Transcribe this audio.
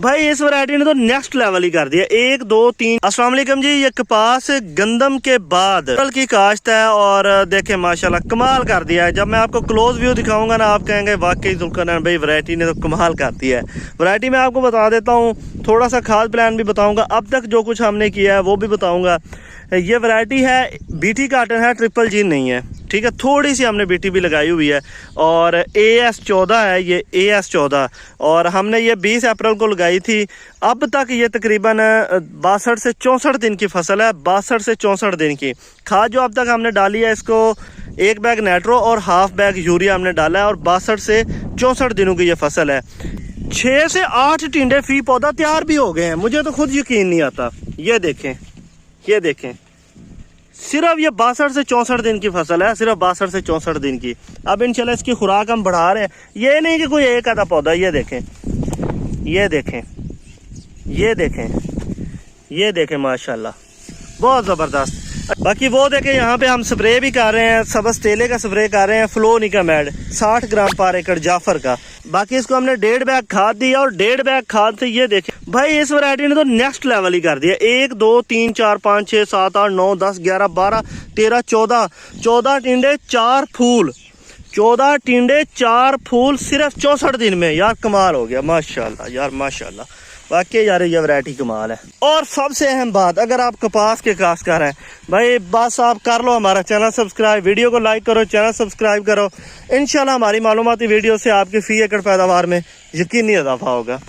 भाई इस वैरायटी ने तो नेक्स्ट लेवल ही कर दिया। 1 2 3। अस्सलाम वालेकुम जी। ये कपास गंदम के बाद कल की काश्त है और देखें माशाल्लाह कमाल कर दिया है। जब मैं आपको क्लोज व्यू दिखाऊंगा ना, आप कहेंगे वाकई जुल्करनैन भाई वैरायटी ने तो कमाल कर दिया है। वैरायटी मैं आपको बता देता हूँ, थोड़ा सा खाद प्लान भी बताऊंगा, अब तक जो कुछ हमने किया है वो भी बताऊंगा। ये वैरायटी है बीटी काटन है, ट्रिपल जीन नहीं है, ठीक है। थोड़ी सी हमने बीटी भी लगाई हुई है और AS14 है ये, AS14, और हमने ये 20 अप्रैल को लगाई थी। अब तक ये तकरीबन 62 से 64 दिन की फसल है, 62 से 64 दिन की। खाद जो अब तक हमने डाली है, इसको 1 बैग नाइट्रो और हाफ बैग यूरिया हमने डाला है और 62 से 64 दिनों की ये फसल है। 6 से 8 टिंडे फी पौधा तैयार भी हो गए हैं, मुझे तो खुद यकीन नहीं आता। ये देखें, ये देखें, सिर्फ ये 62 से 64 दिन की फसल है, सिर्फ 62 से 64 दिन की। अब इंशाल्लाह इसकी खुराक हम बढ़ा रहे हैं। ये नहीं कि कोई एक आधा पौधा। ये देखें, ये देखें, ये देखें, ये देखें, माशाल्लाह बहुत ज़बरदस्त। बाकी वो देखें, यहाँ पे हम स्प्रे भी कर रहे हैं, सबस तेले का स्प्रे कर रहे हैं, फ्लोनिकामेड 60 ग्राम पर एकड़ जाफर का। बाकी इसको हमने 1.5 बैग खाद दिया और 1.5 बैग खाद से ये देखें भाई इस वैरायटी ने तो नेक्स्ट लेवल ही कर दिया। 1 2 3 4 5 6 7 8 9 10 11 12 13 14 टिंडे 4 फूल, 14 टिंडे 4 फूल सिर्फ 64 दिन में। यार कमाल हो गया, माशाल्लाह यार माशाल्लाह, वाकई यार ये वैरायटी कमाल है। और सबसे अहम बात, अगर आप कपास के काश्तकार हैं भाई, बस आप कर लो हमारा चैनल सब्सक्राइब, वीडियो को लाइक करो, चैनल सब्सक्राइब करो। इंशाल्लाह हमारी मालूमाती वीडियो से आपकी फी एकड़ पैदावार में यकीनी इजाफा होगा।